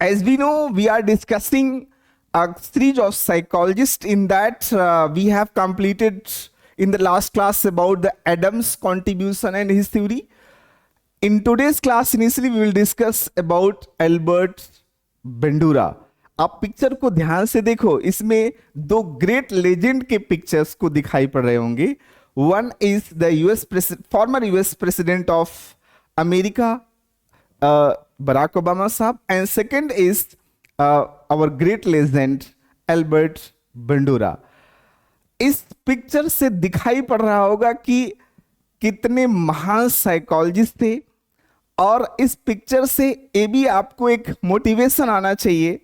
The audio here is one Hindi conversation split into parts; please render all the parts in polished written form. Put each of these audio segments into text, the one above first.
As we know, we are discussing a series of psychologists. In that, we have completed in the last class about the Adams' contribution and his theory. In today's class, initially we will discuss about Albert Bandura. आप पिक्चर को ध्यान से देखो, इसमें दो ग्रेट लेजेंड के पिक्चर्स को दिखाई पड़ रहे होंगे. One is the former US president of America Barack Obama साहब, and second is our great legend Albert Bandura. इस पिक्चर से दिखाई पड़ रहा होगा कि कितने महान साइकोलॉजिस्ट थे, और इस पिक्चर से ये भी आपको एक मोटिवेशन आना चाहिए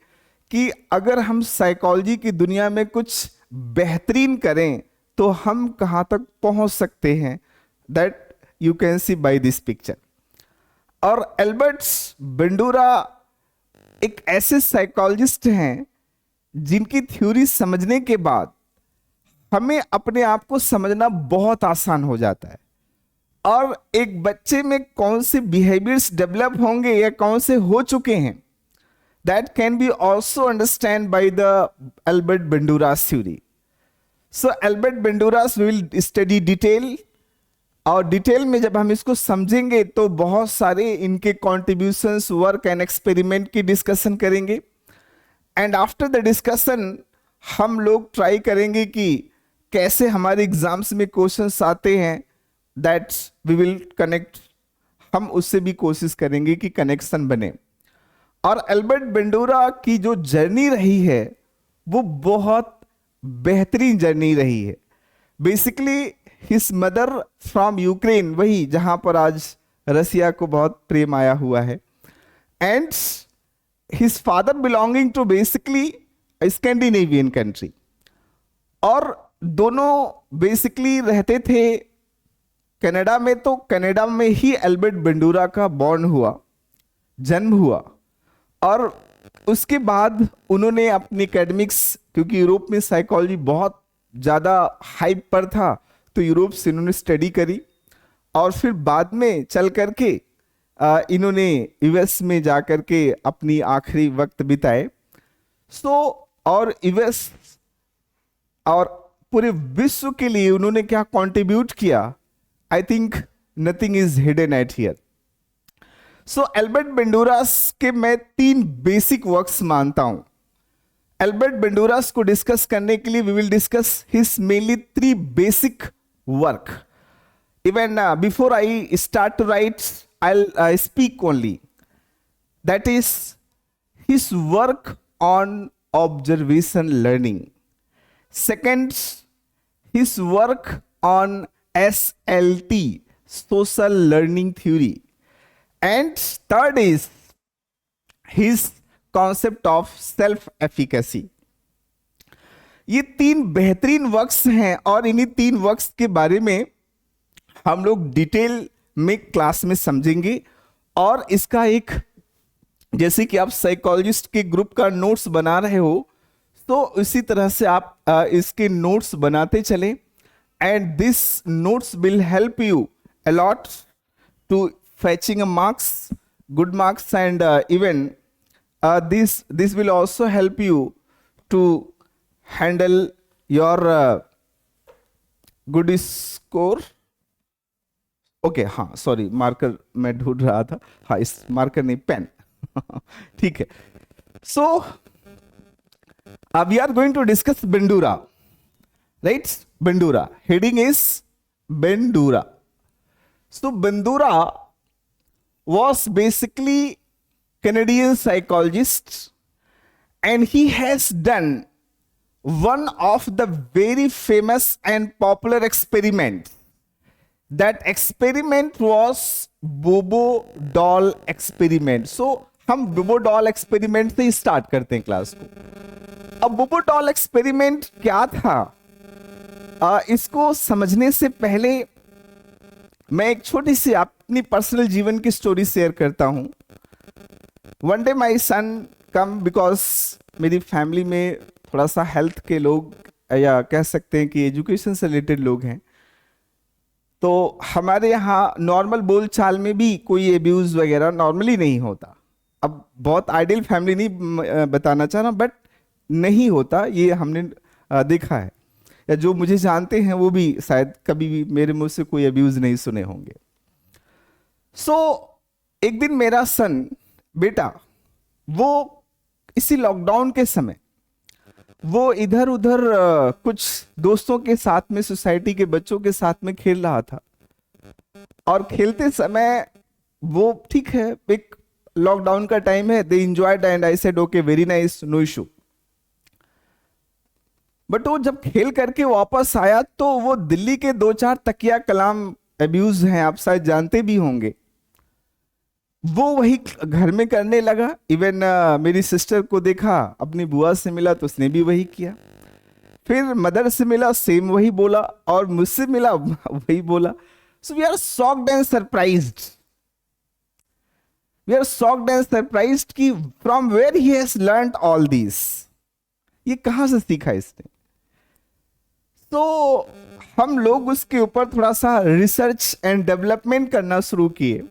कि अगर हम साइकोलॉजी की दुनिया में कुछ बेहतरीन करें तो हम कहां तक पहुंच सकते हैं. That you can see by this picture. और एल्बर्ट बंडूरा एक ऐसे साइकोलॉजिस्ट हैं जिनकी थ्योरी समझने के बाद हमें अपने आप को समझना बहुत आसान हो जाता है, और एक बच्चे में कौन से बिहेवियर्स डेवलप होंगे या कौन से हो चुके हैं, that can be also understand by the Albert Bandura's theory. So Albert Bandura's we will study detail, और डिटेल में जब हम इसको समझेंगे तो बहुत सारे इनके contributions, वर्क एंड एक्सपेरिमेंट की डिस्कशन करेंगे. एंड आफ्टर द डिस्कशन हम लोग ट्राई करेंगे कि कैसे हमारे एग्जाम्स में क्वेश्चंस आते हैं, दैट वी विल कनेक्ट. हम उससे भी कोशिश करेंगे कि कनेक्शन बने. और एल्बर्ट बंडूरा की जो जर्नी रही है वो बहुत बेहतरीन जर्नी रही है. Basically his mother from Ukraine, वही जहां पर आज रसिया को बहुत प्रेम आया हुआ है, and his father belonging to basically Scandinavian country. और दोनों बेसिकली रहते थे कनाडा में. तो कनाडा में ही एल्बर्ट बंडूरा का जन्म हुआ. और उसके बाद उन्होंने अपनी एकेडमिक्स, क्योंकि यूरोप में साइकोलॉजी बहुत ज़्यादा हाइप पर था, तो यूरोप से इन्होंने स्टडी करी, और फिर बाद में चल करके इन्होंने यूएस में जा करके अपनी आखिरी वक्त बिताए. और यूएस और पूरे विश्व के लिए उन्होंने क्या कंट्रीब्यूट किया, I think nothing is hidden at here. So Albert Bandura's के मैं 3 बेसिक वर्क्स मानता हूं. एल्बर्ट बंडूरास को डिस्कस करने के लिए we will discuss his mainly 3 basic work. Even before I start to write I speak only, that is his work on observation learning. Second, his work on SLT, social learning theory. And third is his concept of self-efficacy. ये 3 बेहतरीन वर्क्स हैं, और इन्हीं 3 वर्क्स के बारे में हम लोग डिटेल में क्लास में समझेंगे. और इसका एक, जैसे कि आप साइकोलॉजिस्ट के ग्रुप का नोट्स बना रहे हो, तो इसी तरह से आप इसके नोट्स बनाते चलें, and this notes will help you a lot to fetching a marks, good marks, and even this will also help you to handle your good score. Okay, हाँ सॉरी, मार्कर मैं ढूंढ रहा था. हाँ, इस मार्कर नहीं, पेन. ठीक है. So we are going to discuss Bandura, right? Bandura, heading is Bandura. So Bandura was basically Canadian psychologist, and he has done one of the very famous and popular experiments. That experiment was Bobo doll experiment. So हम Bobo doll experiment से ही स्टार्ट करते हैं क्लास को. अब Bobo doll experiment क्या था, इसको समझने से पहले मैं एक छोटी सी अपनी पर्सनल जीवन की स्टोरी शेयर करता हूं. One day my son come, because मेरी फैमिली में थोड़ा सा हेल्थ के लोग, या कह सकते हैं कि एजुकेशन से रिलेटेड लोग हैं, तो हमारे यहाँ नॉर्मल बोलचाल में भी कोई एब्यूज वगैरह नॉर्मली नहीं होता. अब बहुत आइडियल फैमिली नहीं बताना चाह रहा, बट नहीं होता, ये हमने देखा है, या जो मुझे जानते हैं वो भी शायद कभी भी मेरे मुंह से कोई अब्यूज नहीं सुने होंगे। सो एक दिन मेरा सन, बेटा, वो इसी लॉकडाउन के समय वो इधर उधर कुछ दोस्तों के साथ में, सोसाइटी के बच्चों के साथ में खेल रहा था, और खेलते समय वो, ठीक है, एक लॉकडाउन का टाइम है, they enjoyed and I said okay very nice, no issue. But वो जब खेल करके वापस आया तो वो दिल्ली के 2-4 तकिया कलाम अब्यूज हैं, आप शायद जानते भी होंगे, वो वही घर में करने लगा। इवन मेरी सिस्टर को देखा, अपनी बुआ से मिला तो उसने भी वही किया, फिर मदर से मिला, सेम वही बोला, और मुझसे मिला वही बोला। So we are shocked and surprised, we are shocked and surprised कि from where he has learned all this, ये कहां से सीखा इसने। तो हम लोग उसके ऊपर थोड़ा सा रिसर्च एंड डेवलपमेंट करना शुरू किए,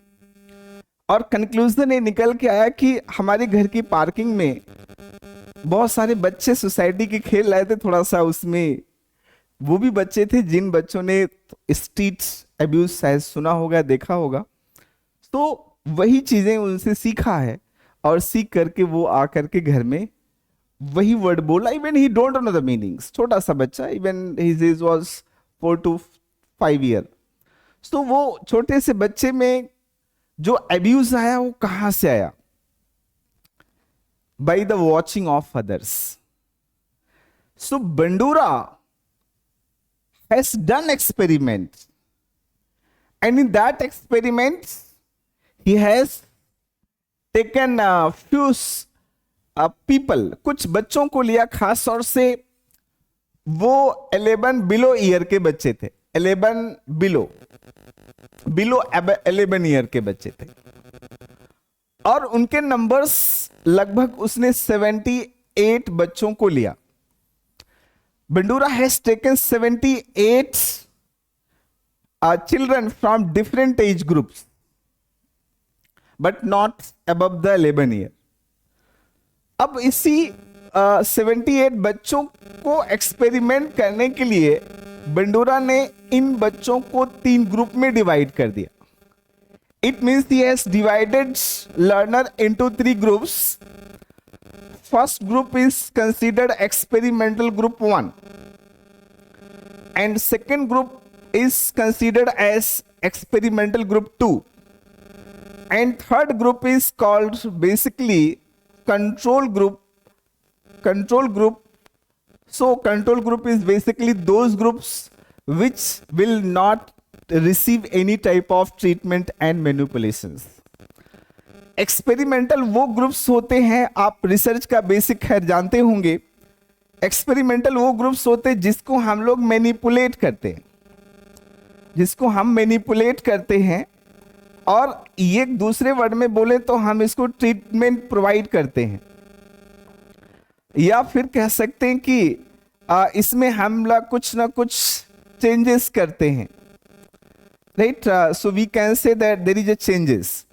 और कंक्लूजन ये निकल के आया कि हमारे घर की पार्किंग में बहुत सारे बच्चे सोसाइटी के खेल रहे थे, थोड़ा सा उसमें वो भी बच्चे थे जिन बच्चों ने स्ट्रीट अब्यूज शायद सुना होगा, देखा होगा। तो वही चीजें उनसे सीखा है, और सीख करके वो आकर के घर में वही वर्ड बोला। Even he don't know the meanings, छोटा सा बच्चा, even his age was 4 to 5 year. तो वो छोटे से बच्चे में जो अब्यूज आया वो कहां से आया? By the watching of others. So Bandura has done experiment, and in that experiment he has taken few people, कुछ बच्चों को लिया, खास तौर से वो 11 बिलो ईयर के बच्चे थे, 11 बिलो 11 ईयर के बच्चे थे, और उनके नंबर्स लगभग उसने 78 बच्चों को लिया। Bandura has taken 78 children from different age groups, but not above the 11 year. अब इसी 78 बच्चों को एक्सपेरिमेंट करने के लिए बंडूरा ने इन बच्चों को 3 ग्रुप में डिवाइड कर दिया। It means he has divided learner into 3 groups. First group is considered experimental group 1, and second group is considered as experimental group 2, and third group is called basically control group. So control group is basically those groups which will not receive any type of treatment and manipulations. Experimental वो ग्रुप्स होते हैं, आप रिसर्च का बेसिक खैर जानते होंगे। एक्सपेरिमेंटल वो ग्रुप्स होते हैं जिसको हम लोग मैनिपुलेट करते हैं, और ये दूसरे वर्ड में बोले तो हम इसको ट्रीटमेंट प्रोवाइड करते हैं, या फिर कह सकते हैं कि इसमें हम लोग कुछ ना कुछ चेंजेस करते हैं, right. So we can say that there is a changes.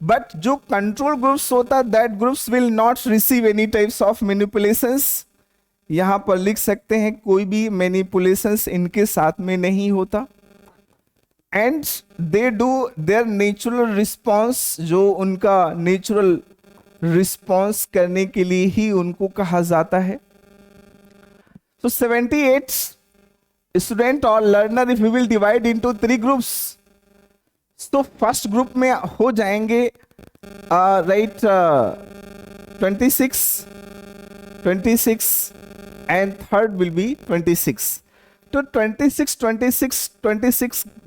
But जो कंट्रोल ग्रुप्स होता है, that groups will not receive any types of manipulations. यहां पर लिख सकते हैं कोई भी मैनिपुलेशंस इनके साथ में नहीं होता, and they do their natural response, जो उनका नेचुरल रिस्पॉन्स करने के लिए ही उनको कहा जाता है। तो 78 स्टूडेंट और learner if we will divide into 3 groups, तो फर्स्ट ग्रुप में हो जाएंगे right 26 and third will be 26। तो 26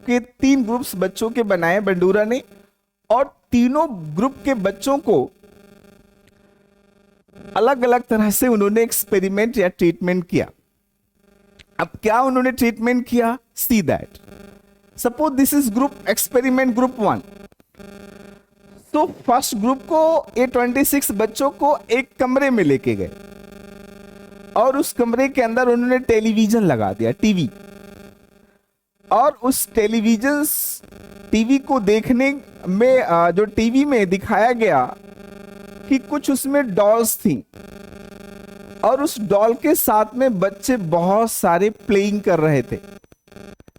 के 3 ग्रुप्स बच्चों के बनाए बंडूरा ने, और तीनों ग्रुप के बच्चों को अलग अलग तरह से उन्होंने एक्सपेरिमेंट या ट्रीटमेंट किया। अब क्या उन्होंने ट्रीटमेंट किया? See that suppose this is group experiment group 1। तो फर्स्ट ग्रुप को ये 26 बच्चों को एक कमरे में लेके गए, और उस कमरे के अंदर उन्होंने टेलीविजन लगा दिया, टीवी, और उस टीवी को देखने में जो टीवी में दिखाया गया कि कुछ उसमें डॉल्स थी और उस डॉल के साथ में बच्चे बहुत सारे प्लेइंग कर रहे थे.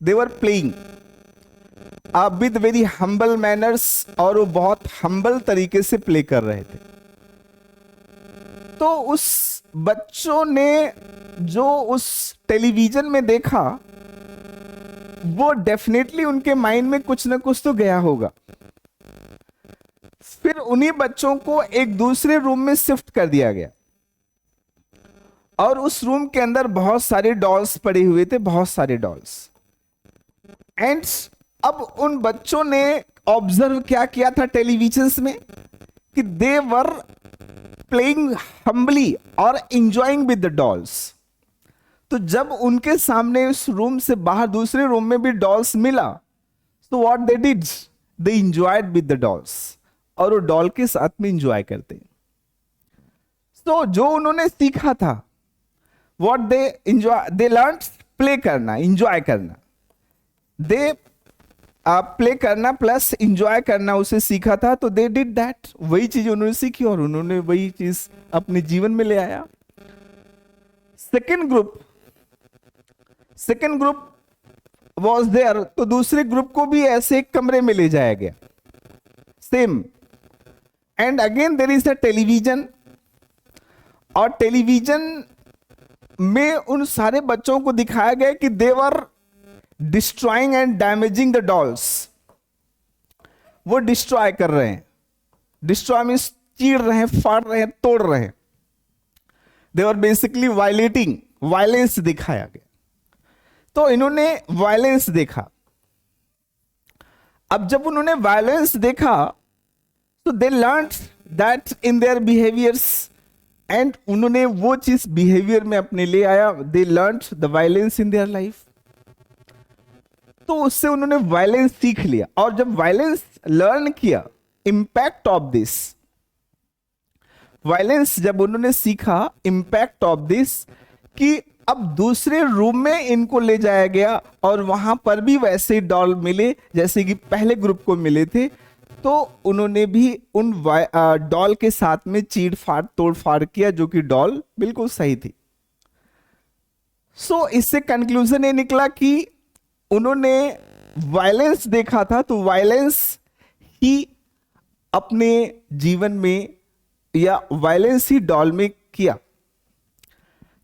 They were playing with very humble manners, और वो बहुत हम्बल तरीके से प्ले कर रहे थे. तो उस बच्चों ने जो उस टेलीविजन में देखा वो डेफिनेटली उनके माइंड में कुछ ना कुछ तो गया होगा. फिर उन्हीं बच्चों को एक दूसरे रूम में शिफ्ट कर दिया गया और उस रूम के अंदर बहुत सारे डॉल्स पड़े हुए थे, बहुत सारे डॉल्स. एंड अब उन बच्चों ने ऑब्जर्व क्या किया था टेलीविजन में कि दे वर प्लेइंग हम्बली और एंजॉयिंग विद द डॉल्स. तो जब उनके सामने उस रूम से बाहर दूसरे रूम में भी डॉल्स मिला, तो what they did, they enjoyed with the dolls, और वो डॉल के साथ में एंजॉय करते. तो जो उन्होंने सीखा था, what they enjoy, they learn play करना, एंजॉय करना. दे प्ले करना प्लस एंजॉय करना उसे सीखा था. तो दे डिड दैट, वही चीज उन्होंने सीखी और उन्होंने वही चीज अपने जीवन में ले आया. Second group was there. तो दूसरे ग्रुप को भी ऐसे एक कमरे में ले जाया गया, same. And again there is a television, और टेलीविजन में उन सारे बच्चों को दिखाया गया कि they were destroying and damaging the dolls. वो डिस्ट्रॉय कर रहे हैं. डिस्ट्रॉय मीन्स चीर रहे हैं, फाड़ रहे हैं, तोड़ रहे हैं. दे वर बेसिकली वायलेटिंग, वायलेंस दिखाया गया. तो इन्होंने वायलेंस देखा. अब जब उन्होंने वायलेंस देखा तो they learn that in their behaviours, and उन्होंने वो चीज बिहेवियर में अपने ले आया. They learn the violence in their life. तो उससे उन्होंने वायलेंस सीख लिया. और जब वायलेंस लर्न किया, इंपैक्ट ऑफ दिस वायलेंस जब उन्होंने सीखा, इंपैक्ट ऑफ दिस, कि अब दूसरे रूम में इनको ले जाया गया और वहां पर भी वैसे डॉल मिले जैसे कि पहले ग्रुप को मिले थे. तो उन्होंने भी उन डॉल के साथ में चीड़ फाड़ तोड़ फाड़ किया, जो कि डॉल बिल्कुल सही थी. सो इससे कंक्लूजन ये निकला कि उन्होंने वायलेंस देखा था, तो वायलेंस ही अपने जीवन में या वायलेंस ही डॉल में किया.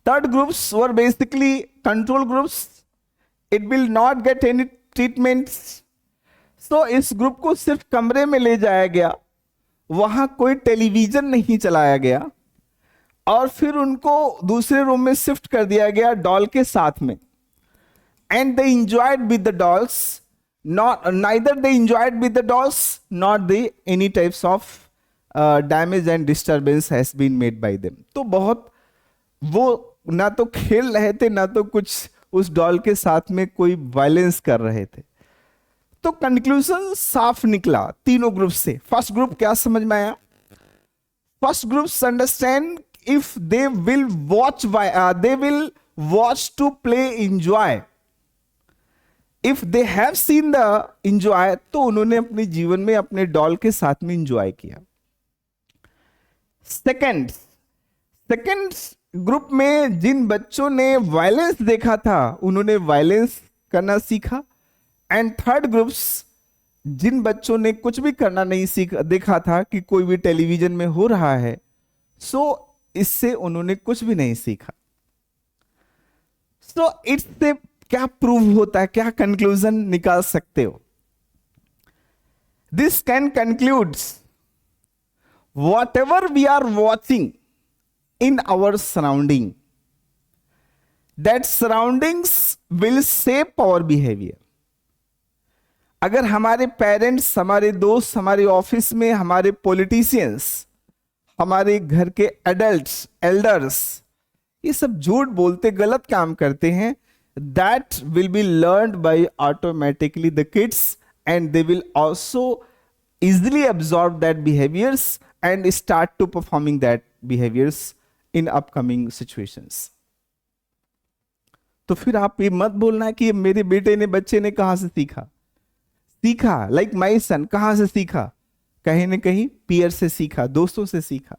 Third groups were basically control groups. It will not get any treatments. तो इस ग्रुप को सिर्फ कमरे में ले जाया गया, वहां कोई टेलीविजन नहीं चलाया गया, और फिर उनको दूसरे रूम में शिफ्ट कर दिया गया डॉल के साथ में. And they enjoyed with the dolls, neither they enjoyed with the dolls nor they any types of damage and disturbance has been made by them. तो बहुत वो ना तो खेल रहे थे, ना तो कुछ उस डॉल के साथ में कोई वायलेंस कर रहे थे. तो कंक्लूजन साफ निकला तीनों ग्रुप से. फर्स्ट ग्रुप क्या समझ में आया? First group understand if they will watch to play enjoy. If they have seen the enjoy, तो उन्होंने अपने जीवन में अपने डॉल के साथ में एंजॉय किया. सेकंड ग्रुप में जिन बच्चों ने वायलेंस देखा था, उन्होंने वायलेंस करना सीखा. एंड थर्ड ग्रुप्स, जिन बच्चों ने कुछ भी करना नहीं देखा था कि कोई भी टेलीविजन में हो रहा है, सो इससे उन्होंने कुछ भी नहीं सीखा. सो इससे क्या प्रूव होता है, क्या कंक्लूजन निकाल सकते हो? This can conclude whatever we are watching in our surrounding, that surroundings will shape our behaviour. अगर हमारे पेरेंट्स, हमारे दोस्त, हमारे ऑफिस में हमारे पॉलिटिशियंस, हमारे घर के एडल्ट्स, एल्डर्स, ये सब झूठ बोलते, गलत काम करते हैं, that will be learned by automatically the kids, and they will also easily absorb that behaviors and start to performing that behaviors in upcoming situations. तो फिर आप ये मत बोलना कि मेरे बेटे ने, बच्चे ने कहां से सीखा. लाइक माय सन, कहां से सीखा? कहीं ना कहीं पीयर से सीखा, दोस्तों से सीखा।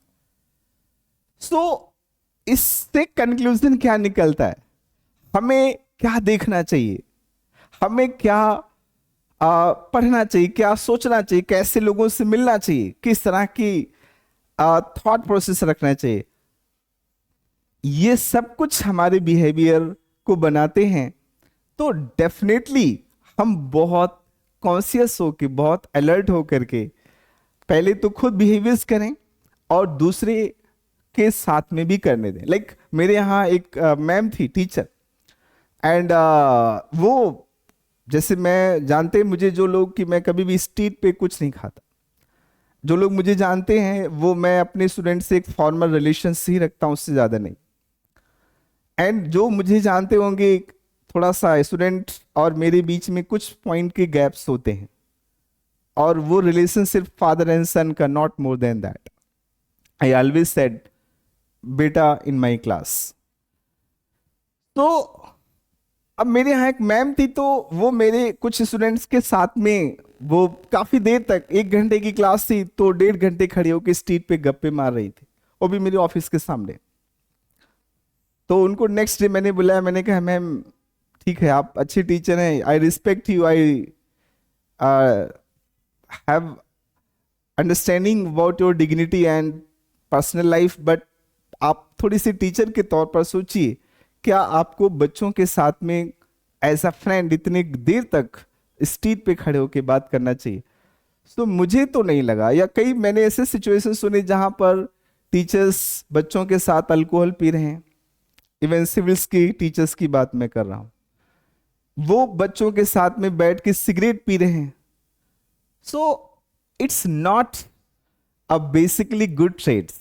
सो इससे कंक्लूजन क्या निकलता है, हमें क्या देखना चाहिए, हमें क्या पढ़ना चाहिए, क्या सोचना चाहिए, कैसे लोगों से मिलना चाहिए, किस तरह की थॉट प्रोसेस रखना चाहिए, ये सब कुछ हमारे बिहेवियर को बनाते हैं। तो डेफिनेटली हम बहुत कॉन्शियस होकर, बहुत अलर्ट होकर के पहले तो खुद बिहेवियर्स करें और दूसरे के साथ में भी करने दें। लाइक मेरे यहाँ एक मैम थी, टीचर, एंड वो, जैसे मैं, जानते हैं मुझे जो लोग, कि मैं कभी भी स्ट्रीट पे कुछ नहीं खाता। जो लोग मुझे जानते हैं वो, मैं अपने स्टूडेंट से एक फॉर्मल रिलेशन ही रखता हूँ, उससे ज़्यादा नहीं। एंड जो मुझे जानते होंगे, थोड़ा सा स्टूडेंट और मेरे बीच में कुछ पॉइंट के गैप्स होते हैं, और वो रिलेशन सिर्फ फादर एंड सन का, not more than that. I always said बेटा इन माई क्लास। तो अब मेरे यहाँ एक मैम थी, तो वो मेरे कुछ स्टूडेंट्स के साथ में वो काफी देर तक, 1 घंटे की क्लास थी तो 1.5 घंटे खड़े होकर स्ट्रीट पे गप्पे मार रही थी, वो भी मेरे ऑफिस के सामने। तो उनको नेक्स्ट डे मैंने बुलाया, मैंने कहा मैम ठीक है, आप अच्छी टीचर हैं, I respect you, I have understanding about your dignity and personal life, but आप थोड़ी सी टीचर के तौर पर सोचिए, क्या आपको बच्चों के साथ में एज अ फ्रेंड इतने देर तक स्ट्रीट पे खड़े होकर बात करना चाहिए? तो मुझे तो नहीं लगा, या कई मैंने ऐसे सिचुएशन सुने जहां पर टीचर्स बच्चों के साथ अल्कोहल पी रहे हैं। इवन सिविल्स की टीचर्स की बात मैं कर रहा हूं, वो बच्चों के साथ में बैठ के सिगरेट पी रहे हैं। So it's not a basically good trades,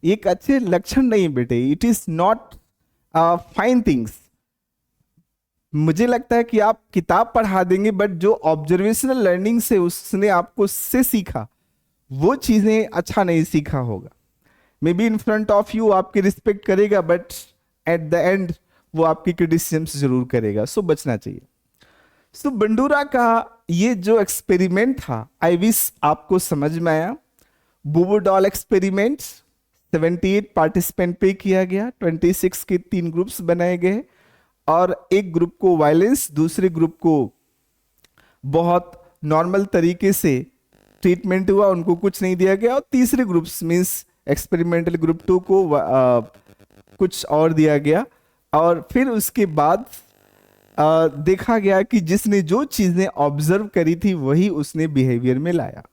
एक अच्छे लक्षण नहीं बेटे, it is not fine things. मुझे लगता है कि आप किताब पढ़ा देंगे, बट जो ऑब्जर्वेशनल लर्निंग से उसने आपको से सीखा, वो चीजें अच्छा नहीं सीखा होगा। May be in front of you आपकी रिस्पेक्ट करेगा, बट एट द एंड वो आपकी क्रिटिसिज्म जरूर करेगा। सो बचना चाहिए। सो बंडूरा का ये जो एक्सपेरिमेंट था, आई विश आपको समझ में आया। बूबो डॉल एक्सपेरिमेंट 78 पार्टिसिपेंट पे किया गया, 26 के 3 ग्रुप्स बनाए गए, और एक ग्रुप को वायलेंस, दूसरे ग्रुप को बहुत नॉर्मल तरीके से ट्रीटमेंट हुआ, उनको कुछ नहीं दिया गया, और तीसरे ग्रुप्स मींस एक्सपेरिमेंटल ग्रुप 2 को कुछ और दिया गया। और फिर उसके बाद देखा गया कि जिसने जो चीजें ऑब्जर्व करी थी वही उसने बिहेवियर में लाया।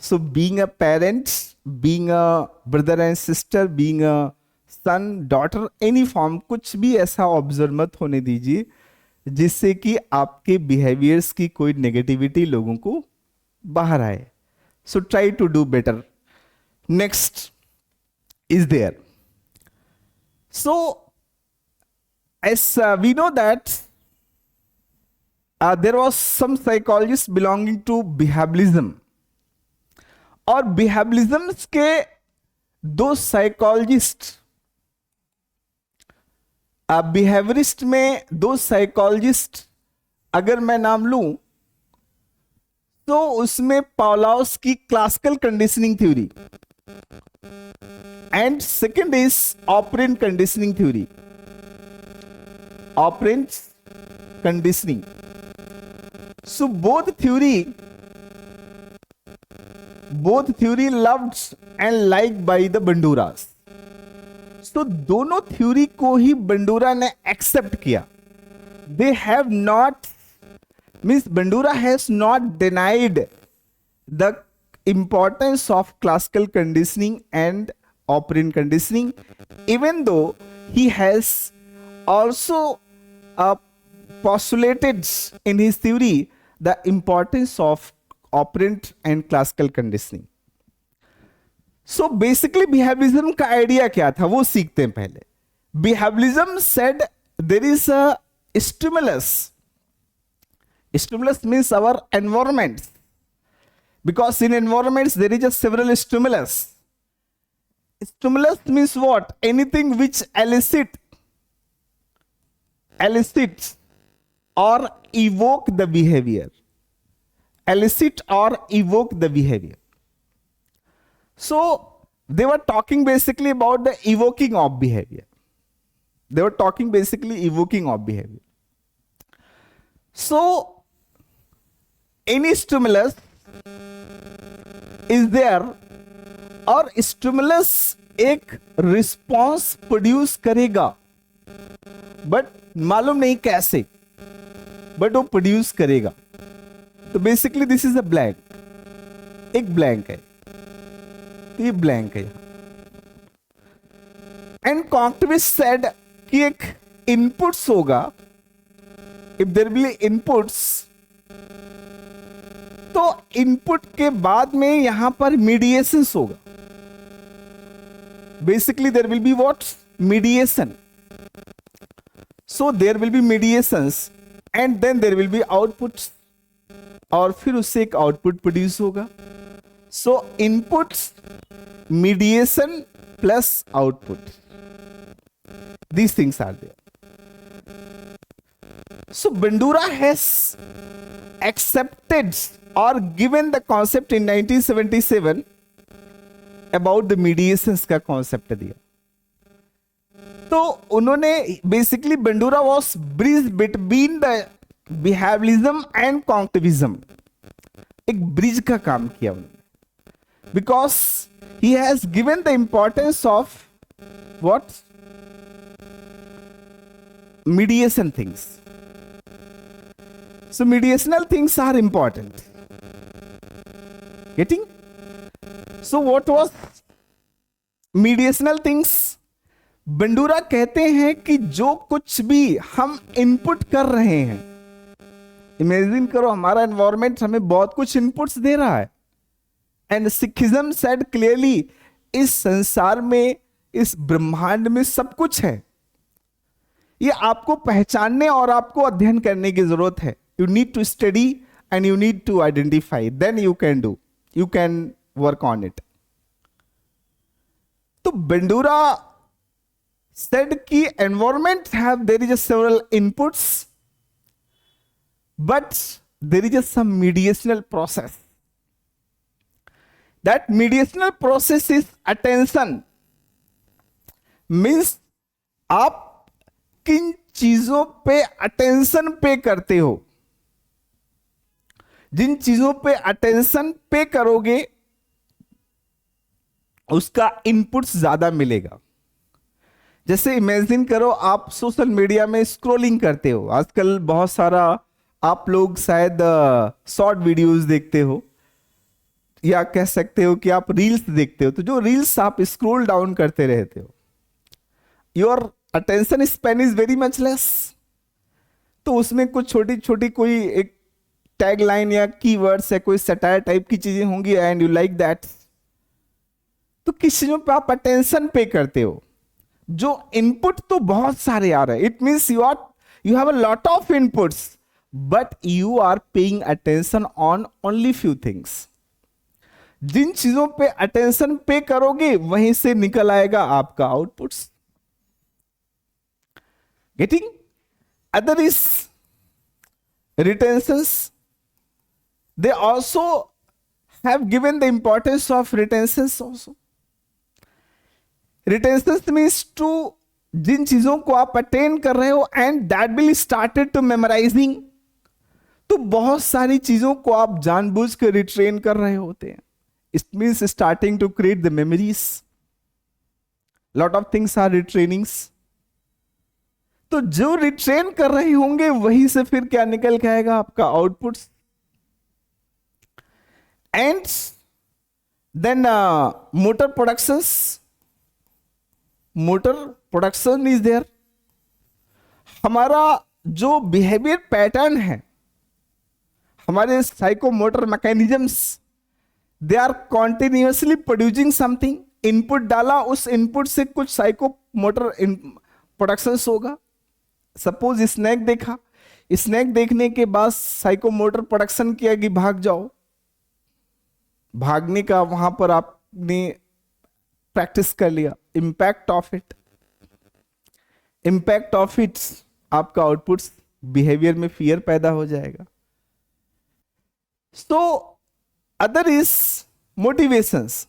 So being a parent, being a brother and sister, being a son, daughter, any form, कुछ भी ऐसा ऑब्जर्व मत होने दीजिए जिससे कि आपके बिहेवियर्स की कोई नेगेटिविटी लोगों को बाहर आए। So try to do better. Next is there. So as we know that there was some psychologists belonging to behavioralism, और behavioralism के 2 साइकोलॉजिस्ट, बिहेवियरिस्ट में 2 साइकोलॉजिस्ट अगर मैं नाम लूं, तो उसमें पाउलाउस की classical conditioning theory and second is operant conditioning theory. operant conditioning. So both theory loved and liked by the Banduras. So दोनों थ्योरी को ही बंडूरा ने एक्सेप्ट किया। They have not, means Bandura has not denied the importance of classical conditioning and operant conditioning, even though he has also postulated in his theory the importance of operant and classical conditioning. So basically behaviorism का आइडिया क्या था वो सीखते हैं पहले। Behaviorism said there is a stimulus. Stimulus means our environments, because in environments there is a several stimulus. Stimulus means what? Anything which elicits or evoke the behavior. elicit or evoke the behavior. So they were talking basically about the evoking of behavior. They were talking basically evoking of behavior. So any stimulus is there और स्टिमुलस एक रिस्पॉन्स प्रोड्यूस करेगा, बट मालूम नहीं कैसे, बट वो प्रोड्यूस करेगा. तो basically this is a blank, एक ब्लैंक है, तो ये ब्लैंक है. एंड कॉन्क्टिविस्ट सेड कि एक इनपुट्स होगा, if there will be inputs, तो इनपुट के बाद में यहां पर मीडिएशंस होगा. Basically there will be what? Mediation. So there will be mediations and then there will be outputs, और फिर उससे एक आउटपुट प्रोड्यूस होगा. So inputs, mediation plus output, these things are there. So Bandura has accepted or given the concept in 1977 about the mediations का कॉन्सेप्ट दिया. तो उन्होंने basically Bandura was bridge between the behaviourism and cognitivism, एक ब्रिज का काम किया उन्होंने, because he has given the importance of what? Mediation things. So mediational things are important. Getting? So what was mediational things? बंडूरा कहते हैं कि जो कुछ भी हम इनपुट कर रहे हैं, इमेजिन करो हमारा एनवायरमेंट हमें बहुत कुछ इनपुट्स दे रहा है. एंड सिखिज्म सेड क्लियरली, इस संसार में, इस ब्रह्मांड में सब कुछ है. ये आपको पहचानने और आपको अध्ययन करने की जरूरत है. You need to study and you need to identify, then you can work on it. तो Bandura said कि environment there is several inputs, but there is some mediational process. That mediational process is attention. Means आप किन चीजों पे अटेंशन पे करते हो. जिन चीजों पे अटेंशन पे करोगे उसका इनपुट्स ज्यादा मिलेगा. जैसे इमेजिन करो आप सोशल मीडिया में स्क्रॉलिंग करते हो. आजकल बहुत सारा आप लोग शायद शॉर्ट वीडियोस देखते हो, या कह सकते हो कि आप रील्स देखते हो. तो जो रील्स आप स्क्रॉल डाउन करते रहते हो, your attention span is very much less. तो उसमें कुछ छोटी छोटी कोई एक टैग लाइन या कीवर्ड्स या कोई सटायर टाइप की चीजें होंगी, एंड यू लाइक दैट. तो किस चीजों पे आप अटेंशन पे करते हो. जो इनपुट तो बहुत सारे आ रहे हैं, it means you have a lot of inputs, but you are paying attention on only few things. जिन चीजों पे अटेंशन पे करोगे वहीं से निकल आएगा आपका outputs. Getting? Other is retentions. They also have given the importance of retentions also. Retentions means to, जिन चीजों को आप अटेन कर रहे हो and that will started to memorising. तो बहुत सारी चीजों को आप जानबूझ कर रिट्रेन कर रहे होते हैं. It means starting to create the memories. Lot of things are retrainings. तो जो रिट्रेन कर रहे होंगे वहीं से फिर क्या निकल के आएगा? आपका outputs. And then motor production is there. हमारा जो बिहेवियर पैटर्न है, हमारे psychomotor mechanisms, they are continuously producing something. Input डाला, उस इनपुट से कुछ साइकोमोटर प्रोडक्शंस होगा. सपोज स्नैक देखा, स्नैक देखने के बाद साइकोमोटर प्रोडक्शन किया कि भाग जाओ. भागने का वहां पर आपने प्रैक्टिस कर लिया. इंपैक्ट ऑफ इट आपका आउटपुट्स बिहेवियर में फियर पैदा हो जाएगा. So other is motivations.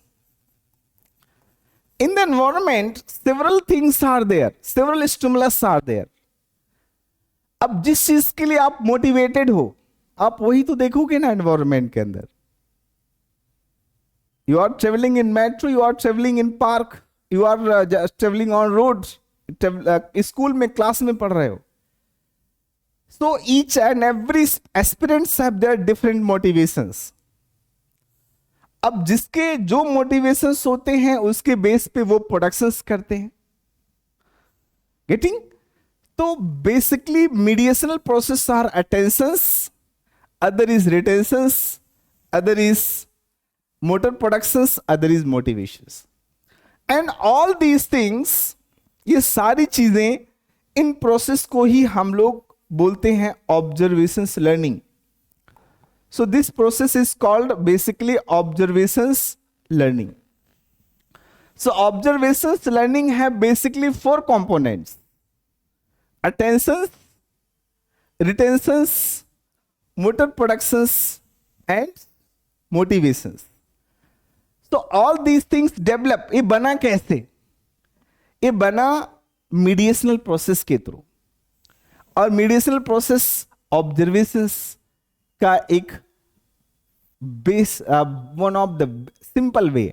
In the environment, several things are there, several stimulus are there. अब जिस चीज के लिए आप मोटिवेटेड हो, आप वही तो देखोगे ना एनवायरमेंट के अंदर. You are travelling in metro, you are travelling in park, you are travelling on road, school में क्लास में पढ़ रहे हो. So each and every aspirants have their different motivations. अब जिसके जो मोटिवेशंस होते हैं उसके बेस पे वो प्रोडक्शंस करते हैं. गेटिंग? तो basically mediational process are attentions, other is retentions, other is motor productions, other is motivations. And all these things, ये सारी चीजें, इन प्रोसेस को ही हम लोग बोलते हैं observations learning. So this process is called basically observations learning. So observations learning have basically 4 components: attentions, retentions, motor productions, and motivations. So all these things develop. ये बना कैसे? ये बना mediational process के थ्रू. और mediational process observations का एक base, one of the simple way.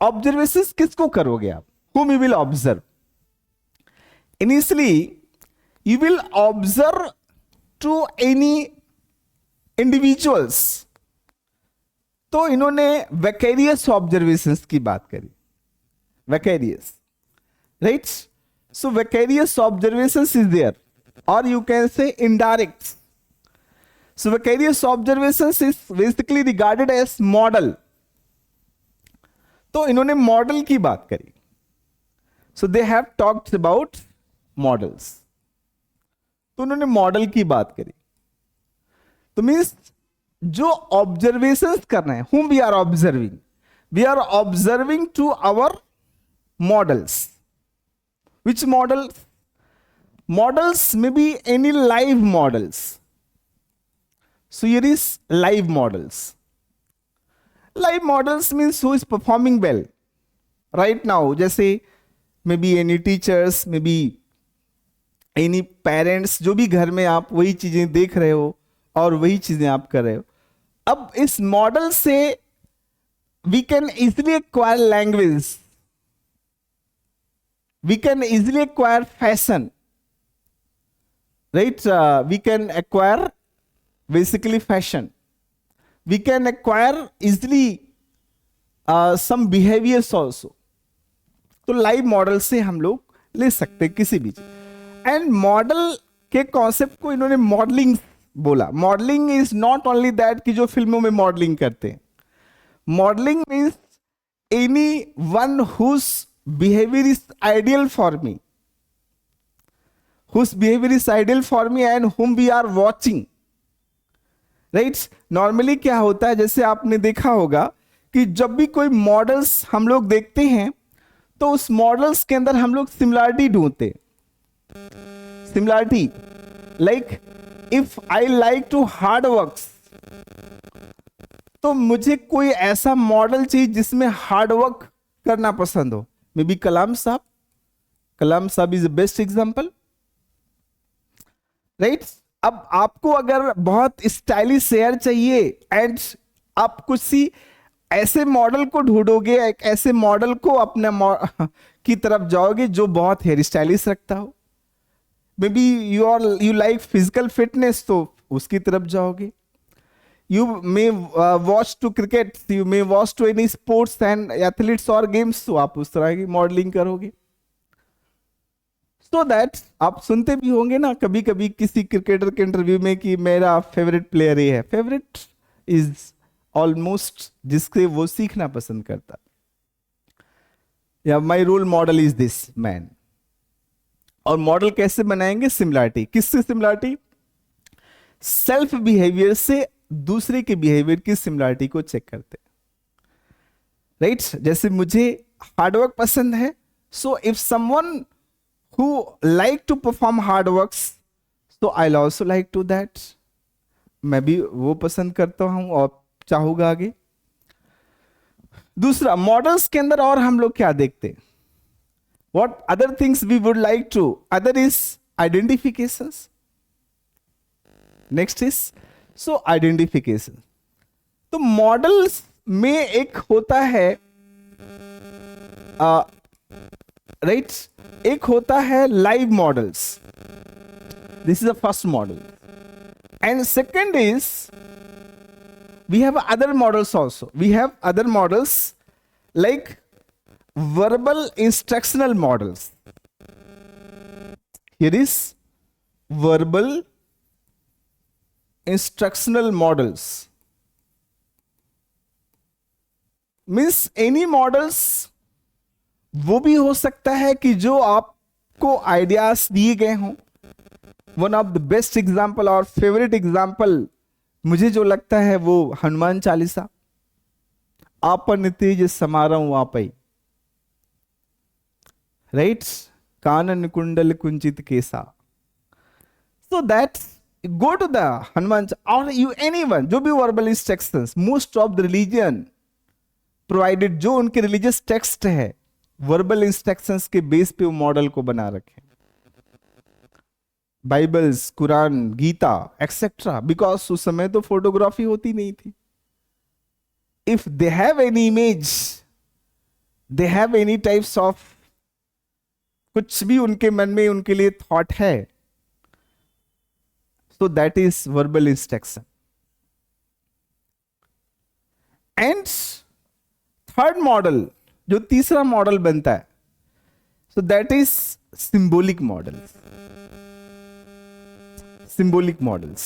Observations किसको करोगे आप? whom you will observe. Initially you will observe to any individuals. तो इन्होंने वैकेरियस ऑब्जर्वेशंस की बात करी. Vicarious, right? So vicarious observations is there, और you can say indirect. So vicarious observations is basically regarded as model. तो इन्होंने मॉडल की बात करी. So they have talked about models. तो उन्होंने मॉडल की बात करी. तो मीन्स जो ऑब्जर्वेशंस कर रहे हैं, whom we are observing, we are observing to our models. Which models? Models may be any live models. So here is live models. Live models means who is performing well right now. जैसे maybe any teachers, maybe any parents, जो भी घर में आप वही चीजें देख रहे हो और वही चीजें आप कर रहे हो. अब इस मॉडल से we can easily acquire language, we can easily acquire fashion, right? We can acquire basically fashion. We can acquire easily some behaviors also. तो लाइव मॉडल से हम लोग ले सकते हैं किसी भी चीज. एंड मॉडल के कॉन्सेप्ट को इन्होंने मॉडलिंग बोला. Modelling is not only that कि जो फिल्मों में मॉडलिंग करते हैं. Modelling means anyone whose behaviour is ideal for me, whose behaviour is ideal for me and whom we are watching. Right? Normally क्या होता है, जैसे आपने देखा होगा कि जब भी कोई मॉडल्स हम लोग देखते हैं तो उस मॉडल्स के अंदर हम लोग सिमिलरिटी ढूंढते. Similarity like if I like to hard works, तो मुझे कोई ऐसा मॉडल चाहिए जिसमें हार्ड वर्क करना पसंद हो. मे बी कलाम साहब. कलाम साहब is the best example, right? अब आपको अगर बहुत स्टाइलिश हेयर चाहिए एंड आप कुछ सी ऐसे मॉडल को ढूंढोगे, एक ऐसे मॉडल को अपने की तरफ जाओगे जो बहुत हेयर स्टाइलिश रखता हो. Maybe you like physical fitness, तो उसकी तरफ जाओगे. You may watch to cricket, you may watch to any sports and athletes और गेम्स, तो आप उस तरह की मॉडलिंग करोगे. सो दैट आप सुनते भी होंगे ना कभी कभी किसी क्रिकेटर के इंटरव्यू में कि मेरा फेवरेट प्लेयर ये है. फेवरेट इज ऑलमोस्ट जिससे वो सीखना पसंद करता. या my role model is this man. और मॉडल कैसे बनाएंगे? सिमिलरिटी. किससे सिमिलरिटी? सेल्फ बिहेवियर से दूसरे के बिहेवियर की सिमिलरिटी को चेक करते. राइट? जैसे मुझे हार्डवर्क पसंद है, so if someone who like to perform hard works, so I'll also like to that. मैं भी वो पसंद करता हूं और चाहूंगा आगे। दूसरा, मॉडल्स के अंदर और हम लोग क्या देखते, what other things we would like to, other is identifications, next is so identification. तो मॉडल्स में एक होता है राइट, एक होता है live models, this is the first model, and second is we have other models also. We have other models like verbal instructional models. Here is verbal instructional models. Means any models वो भी हो सकता है कि जो आपको आइडियाज दिए गए हों। One of the best example और फेवरेट एग्जाम्पल मुझे जो लगता है वो हनुमान चालीसा, आपन तेज समारोह आपई, राइट, कानन कुंडल कुंचित केसा। So that go to the Hanuman और यू एनीवन, जो भी verbal instructions, most of the religion provided, जो उनके रिलीजियस टेक्स्ट है वर्बल इंस्ट्रक्शंस के बेस पे वो मॉडल को बना रखे, Bibles, Quran, Gita etcetera, because उस समय तो फोटोग्राफी होती नहीं थी। If they have any image, they have any types of, कुछ भी उनके मन में उनके लिए थॉट है, so that is verbal instruction. And third model, जो तीसरा मॉडल बनता है, so that is symbolic models. Symbolic models.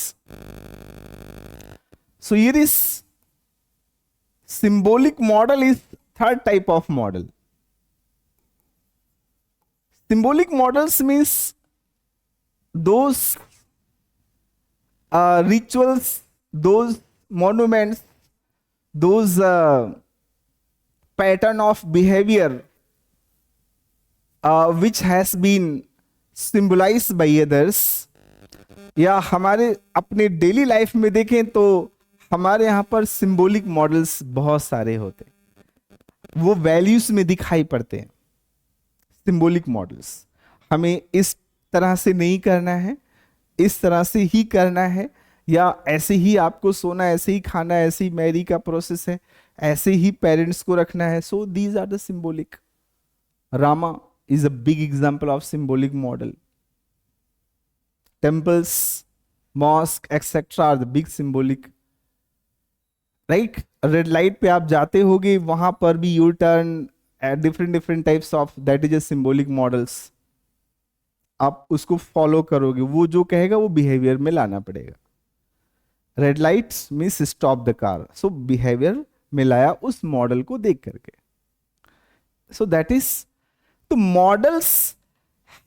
So here is symbolic model is third type of model. Symbolic models means those rituals, those monuments, those pattern of behavior which has been symbolized by others, या हमारे अपने डेली लाइफ में देखें तो हमारे यहां पर सिंबॉलिक मॉडल्स बहुत सारे होते हैं, वो वैल्यूज में दिखाई पड़ते हैं। सिंबॉलिक मॉडल्स, हमें इस तरह से नहीं करना है, इस तरह से ही करना है, या ऐसे ही आपको सोना, ऐसे ही खाना, ऐसे ही मैरी का प्रोसेस है, ऐसे ही पेरेंट्स को रखना है। So these are the symbolic. Rama is a big example of symbolic model. temples, mosque etc are the big symbolic, right? Red light पे आप जाते होगे, वहां पर भी U turn, different types of, that is a symbolic models. आप उसको फॉलो करोगे, वो जो कहेगा वो बिहेवियर में लाना पड़ेगा। Red lights means stop the car, so behaviour में लाया उस मॉडल को देख करके। सो दैट इज, तो models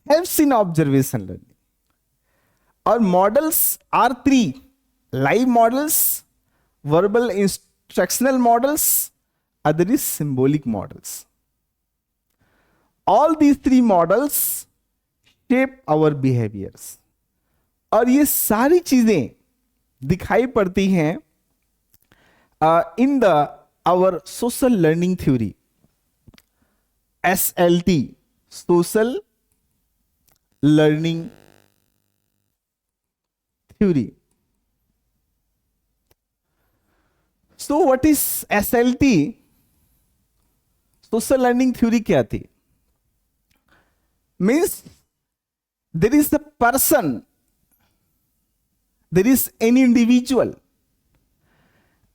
helps in observation learning. और models are three: live models, verbal instructional models, other is symbolic models. All these three models shape our behaviours. और ये सारी चीजें दिखाई पड़ती हैं in the our social learning theory, SLT, social learning theory. So what is SLT? Social learning theory क्या थी? Means there is a person, there is an individual,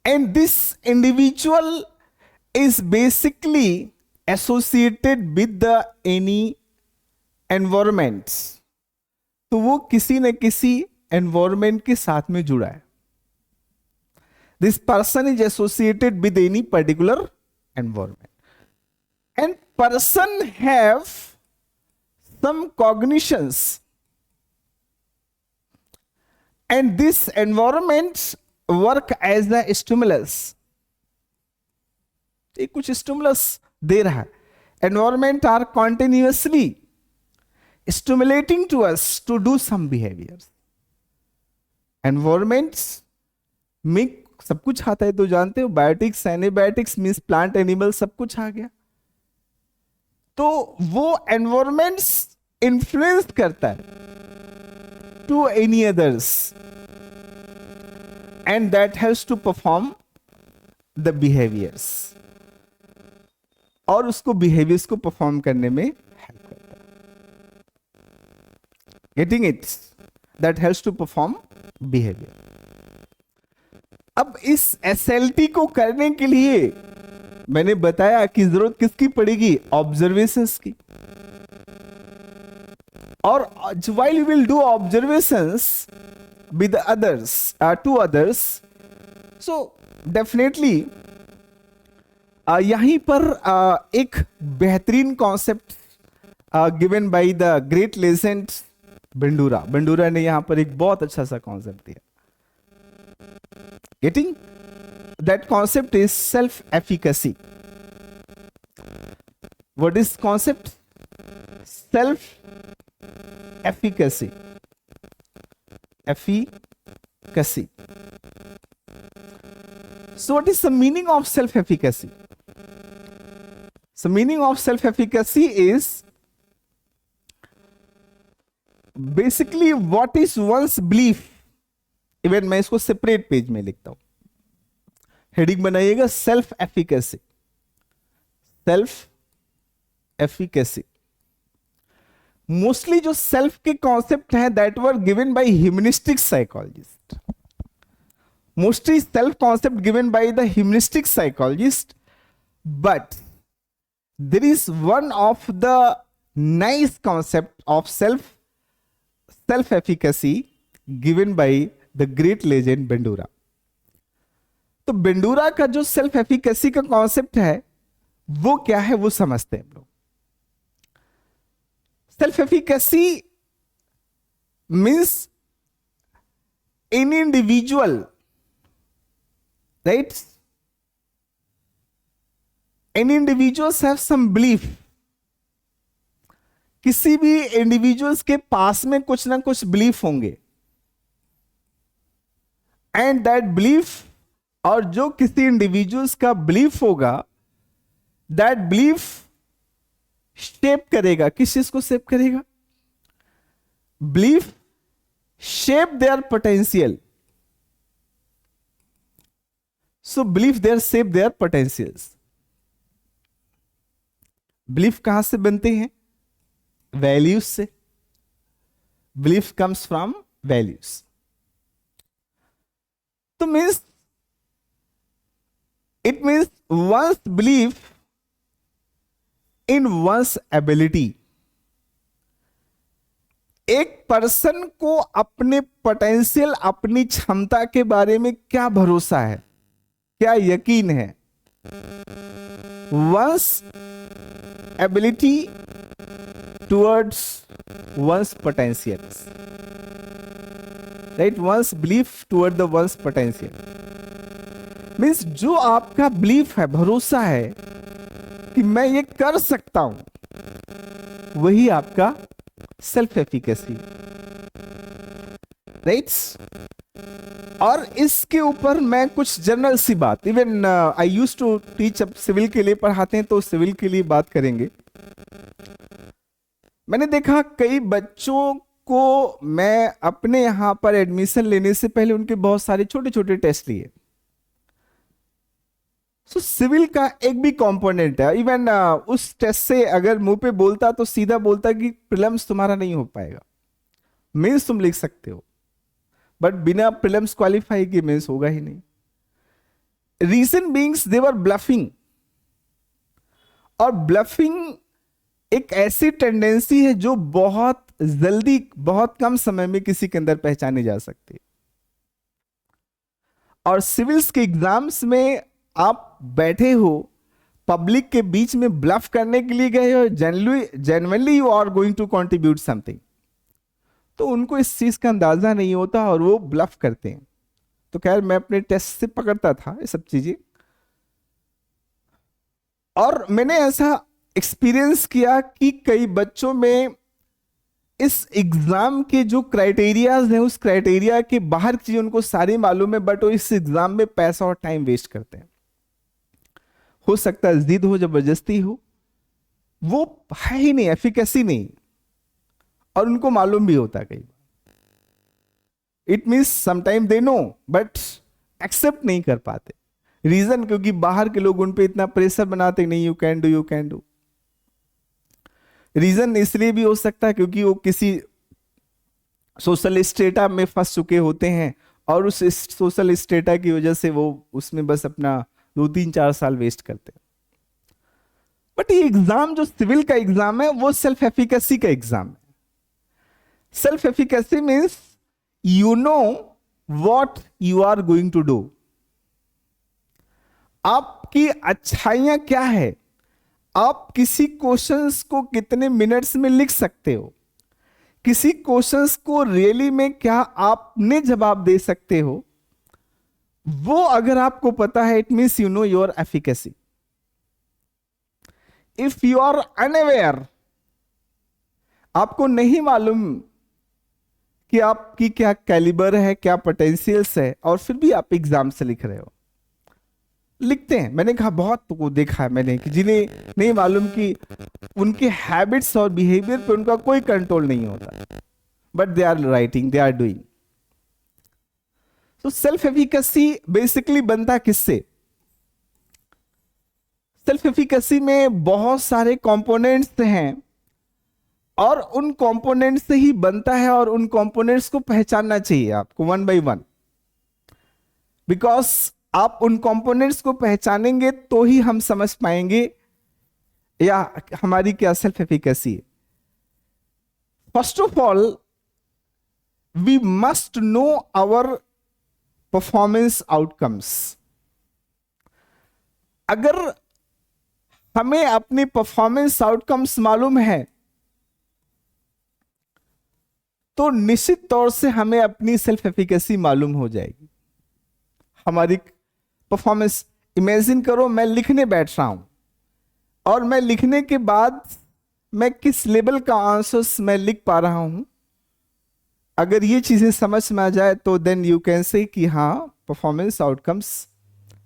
and this individual is basically associated with the any environments. तो वो किसी न किसी एनवायरमेंट के साथ में जुड़ा है। This person is associated with any particular environment, and person have some cognitions, and this environment work as a stimulus. ये कुछ स्टिमुलस दे रहा है। Environment are continuously stimulating to us to do some behaviors. Environments मिक सब कुछ आता है तो जानते हो, biotics antibiotics means plant animal सब कुछ आ गया। तो वो एनवायरमेंट्स इन्फ्लुएंस करता है to any others and that helps to perform the behaviours, और उसको बिहेवियर्स को परफॉर्म करने में हेल्प करता है। Getting it? That helps to perform behaviour. अब इस एसएलटी को करने के लिए मैंने बताया कि जरूरत किसकी पड़ेगी? ऑब्जर्वेशंस की। और while you will do observations with others, to others, so definitely यहीं पर एक बेहतरीन concept given by the great legend Bandura. Bandura ने यहां पर एक बहुत अच्छा सा कॉन्सेप्ट दिया। Getting? That concept is self efficacy. What is concept? Self efficacy. Efficacy. So what is the meaning of self-efficacy? So meaning of self-efficacy is basically what is one's belief. Even मैं इसको सेपरेट पेज में लिखता हूं, हेडिंग बनाइएगा self efficacy. Self efficacy mostly जो सेल्फ के कॉन्सेप्ट हैं that were given by humanistic psychologist, mostly self concept given by the humanistic psychologist, but there is one of the nice concept of self efficacy given by the great legend Bandura. तो बेंडूरा का जो सेल्फ एफिकेसी का कॉन्सेप्ट है वो क्या है वो समझते हैं हम लोग। Self efficacy means an individual, right? Any individuals have some belief. किसी भी इंडिविजुअल्स के पास में कुछ ना कुछ बिलीफ होंगे, एंड दैट बिलीफ, और जो किसी इंडिविजुअल्स का बिलीफ होगा दैट बिलीफ शेप करेगा, किस चीज को शेप करेगा? Belief shape their potential. So belief there shape their potentials. Belief कहां से बनते हैं? Values से। Belief comes from values. तो means it means one's belief in one's ability. एक पर्सन को अपने पोटेंशियल, अपनी क्षमता के बारे में क्या भरोसा है, क्या यकीन है? One's ability towards one's potentials, right? One's belief toward the one's potential means जो आपका बिलीफ है, भरोसा है कि मैं ये कर सकता हूं, वही आपका सेल्फ एफिकेसी, राइट? और इसके ऊपर मैं कुछ जनरल सी बात, even I used to teach, अब सिविल के लिए पढ़ाते हैं तो सिविल के लिए बात करेंगे। मैंने देखा कई बच्चों को, मैं अपने यहां पर एडमिशन लेने से पहले उनके बहुत सारे छोटे छोटे टेस्ट लिए। सो सिविल का एक भी कंपोनेंट है, इवन उस टेस्ट से अगर मुंह पे बोलता तो सीधा बोलता कि प्रीलिम्स तुम्हारा नहीं हो पाएगा, मेंस तुम लिख सकते हो, बट बिना प्रीलिम्स क्वालिफाई के मेंस होगा ही नहीं। रीजन बीइंग्स दे वर ब्लफिंग, और ब्लफिंग एक ऐसी टेंडेंसी है जो बहुत जल्दी, बहुत कम समय में किसी के अंदर पहचानी जा सकती है। और सिविल्स के एग्जाम्स में आप बैठे हो, पब्लिक के बीच में ब्लफ करने के लिए गए हो, genuinely you are going to contribute something, तो उनको इस चीज का अंदाजा नहीं होता और वो ब्लफ करते हैं। तो खैर मैं अपने टेस्ट से पकड़ता था ये सब चीजें, और मैंने ऐसा एक्सपीरियंस किया कि कई बच्चों में इस एग्जाम के जो क्राइटेरियाज हैं उस क्राइटेरिया के बाहर की चीजें उनको सारी मालूम है, बट वो इस एग्जाम में पैसा और टाइम वेस्ट करते हैं। हो सकता है जिद हो, जबरदस्ती हो, वो है ही नहीं, एफिकेसी नहीं, और उनको मालूम भी होता है कई बार। It means sometime they know but accept नहीं कर पाते। रीजन क्योंकि बाहर के लोग उन पे इतना प्रेशर बनाते नहीं, you can do you can do. Reason इसलिए भी हो सकता है क्योंकि वो किसी सोशल स्टेटा में फंस चुके होते हैं और उस सोशल स्टेटा की वजह से वो उसमें बस अपना 2-3-4 साल वेस्ट करते हैं। बट ये एग्जाम जो सिविल का एग्जाम है वो सेल्फ एफिकेसी का एग्जाम है। Self efficacy means you know what you are going to do. आपकी अच्छाइयां क्या है, आप किसी क्वेश्चंस को कितने मिनट्स में लिख सकते हो, किसी क्वेश्चंस को रियली में क्या आपने जवाब दे सकते हो, वो अगर आपको पता है it means you know your efficacy. If you are unaware, आपको नहीं मालूम कि आपकी क्या कैलिबर है, क्या पोटेंशियल्स है, और फिर भी आप एग्जाम से लिख रहे हो। लिखते हैं, मैंने कहा बहुत को देखा है मैंने कि जिन्हें नहीं मालूम कि उनके हैबिट्स और बिहेवियर पे उनका कोई कंट्रोल नहीं होता, but they are writing, they are doing. तो सेल्फ एफिकेसी बेसिकली बनता किससे? सेल्फ एफिकेसी में बहुत सारे कंपोनेंट्स हैं और उन कंपोनेंट्स से ही बनता है, और उन कंपोनेंट्स को पहचानना चाहिए आपको वन बाय वन, बिकॉज आप उन कंपोनेंट्स को पहचानेंगे तो ही हम समझ पाएंगे या हमारी क्या सेल्फ एफिकेसी है। First of all we must know our performance outcomes. अगर हमें अपनी परफॉर्मेंस आउटकम्स मालूम है तो निश्चित तौर से हमें अपनी सेल्फ एफिकेसी मालूम हो जाएगी। हमारी परफॉर्मेंस, इमेजिन करो मैं लिखने बैठ रहा हूं और मैं लिखने के बाद मैं किस लेवल का आंसर्स मैं लिख पा रहा हूं, अगर ये चीजें समझ में आ जाए तो देन यू कैन से कि हाँ परफॉर्मेंस आउटकम्स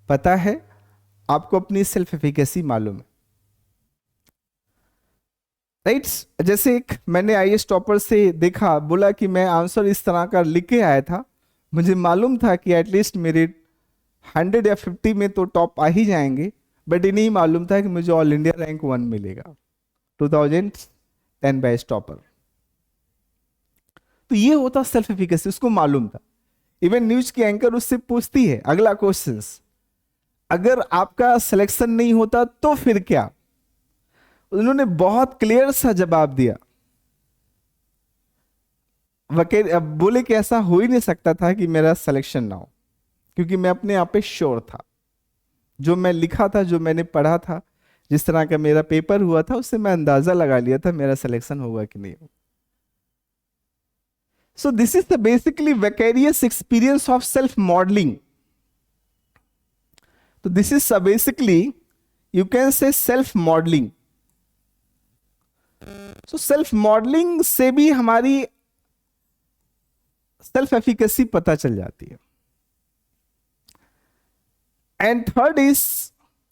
पता है, आपको अपनी सेल्फ एफिकेसी मालूम है। राइट जैसे एक मैंने आईएएस टॉपर से देखा, बोला कि मैं आंसर इस तरह का लिख के आया था, मुझे मालूम था कि एटलीस्ट मेरे 100 या 50 में तो टॉप आ ही जाएंगे, बट ये नहीं मालूम था कि मुझे ऑल इंडिया रैंक 1 मिलेगा 2010 बैच टॉपर। तो ये होता सेल्फ एफिकेसी, उसको मालूम था। इवन न्यूज की एंकर उससे पूछती है अगला क्वेश्चन, अगर आपका सिलेक्शन नहीं होता तो फिर क्या? उन्होंने बहुत क्लियर सा जवाब दिया। बोले कि ऐसा हो ही नहीं सकता था कि मेरा सिलेक्शन ना हो, क्योंकि मैं अपने आप पे श्योर था, जो मैं लिखा था, जो मैंने पढ़ा था, जिस तरह का मेरा पेपर हुआ था, उससे मैं अंदाजा लगा लिया था मेरा सिलेक्शन होगा कि नहीं होगा। So this is the basically vicarious experience of self modelling. तो this is basically you can say self modelling. So self modelling से भी हमारी सेल्फ एफिकेसी पता चल जाती है। And third is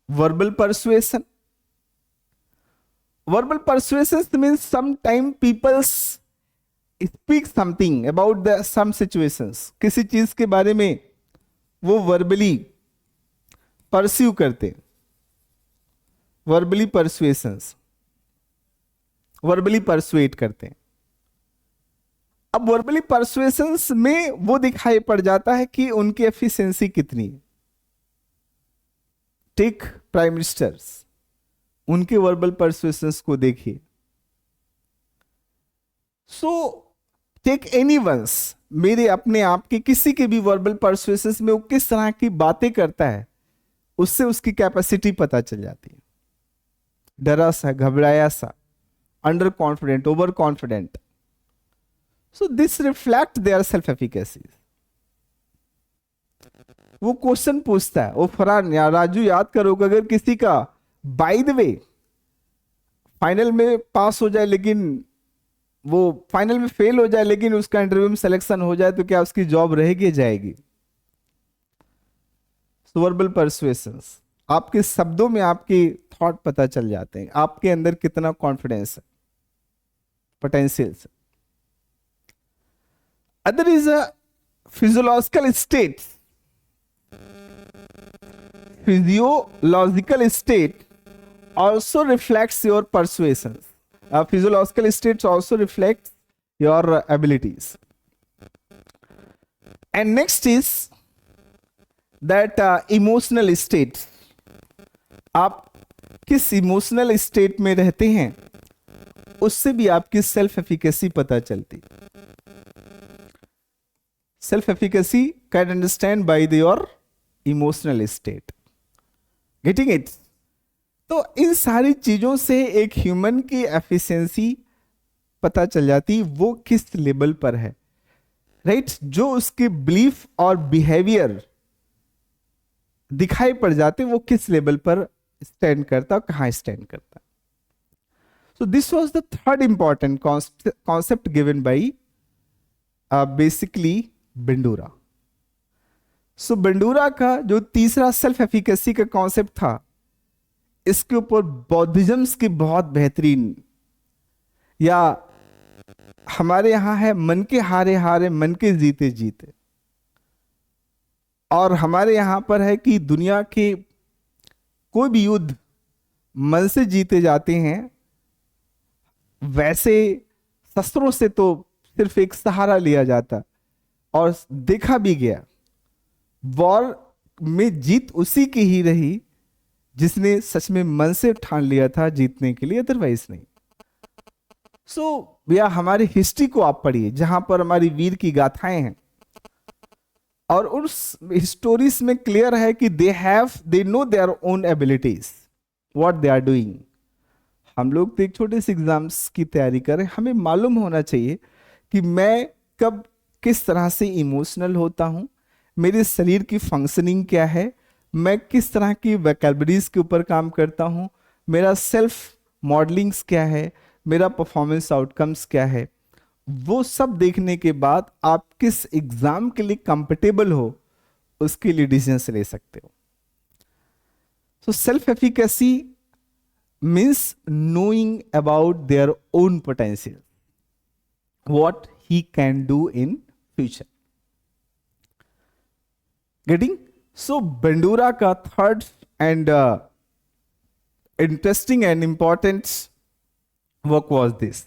verbal persuasion. Verbal persuasion means sometime peoples speak something about the some situations, किसी चीज के बारे में वो वर्बली परस्यू करते, वर्बली परसुएशंस, वर्बली परसुएट करते हैं। अब वर्बली परसुएशंस में वो दिखाई पड़ जाता है कि उनकी एफिशिएंसी कितनी है। टेक प्राइम मिनिस्टर्स, उनके वर्बल परसुएशंस को देखिए। सो टेक एनीवंस, मेरे अपने आप के किसी के भी वर्बल परसुएशंस में वो किस तरह की बातें करता है, उससे उसकी कैपेसिटी पता चल जाती है। डरा सा, घबराया सा, under confident, over confident. So this reflect their self efficacy. वो क्वेश्चन पूछता है, ओ फरहान या राजू याद करो कि अगर किसी का बाय द वे फाइनल में पास हो जाए लेकिन वो फाइनल में फेल हो जाए लेकिन उसका इंटरव्यू में सिलेक्शन हो जाए तो क्या उसकी जॉब रहेगी जाएगी? वर्बल परसुएशंस, आपके शब्दों में आपके थॉट पता चल जाते हैं, आपके अंदर कितना कॉन्फिडेंस है, potential. Other is a physiological state, physiological state also reflects your persuasions. Physiological states also reflects your abilities. And next is that emotional state. आप किस इमोशनल स्टेट में रहते हैं उससे भी आपकी सेल्फ एफिकेसी पता चलती। Self efficacy can understand by your emotional state. Getting it? तो इन सारी चीजों से एक ह्यूमन की एफिशिएंसी पता चल जाती, वो किस लेवल पर है, राइट? जो उसके बिलीफ और बिहेवियर दिखाई पड़ जाते, वो किस लेवल पर स्टैंड करता, कहां स्टैंड करता। So this was the third important concept given by basically Bandura. सो बेंडूरा का जो तीसरा सेल्फ एफिकेसी का कॉन्सेप्ट था, इसके ऊपर बौद्धिज्म्स की बहुत बेहतरीन, या हमारे यहां है मन के हारे हारे मन के जीते जीते, और हमारे यहां पर है कि दुनिया के कोई भी युद्ध मन से जीते जाते हैं। वैसे शस्त्रों से तो सिर्फ एक सहारा लिया जाता, और देखा भी गया वॉर में जीत उसी की ही रही जिसने सच में मन से ठान लिया था जीतने के लिए, अदरवाइज नहीं। सो भैया हमारी हिस्ट्री को आप पढ़िए, जहां पर हमारी वीर की गाथाएं हैं, और उस स्टोरीज में क्लियर है कि they know their own abilities, what they are doing. हम लोग तो एक छोटे से एग्जाम्स की तैयारी करें, हमें मालूम होना चाहिए कि मैं कब किस तरह से इमोशनल होता हूं, मेरे शरीर की फंक्शनिंग क्या है, मैं किस तरह की वोकैबुलरीज के ऊपर काम करता हूं, मेरा सेल्फ मॉडलिंग्स क्या है, मेरा परफॉर्मेंस आउटकम्स क्या है। वो सब देखने के बाद आप किस एग्जाम के लिए कंफर्टेबल हो उसके लिए डिसीजन ले सकते हो। So self efficacy means knowing about their own potential, what he can do in future. Getting? So Bandura ka third and interesting and important work was this.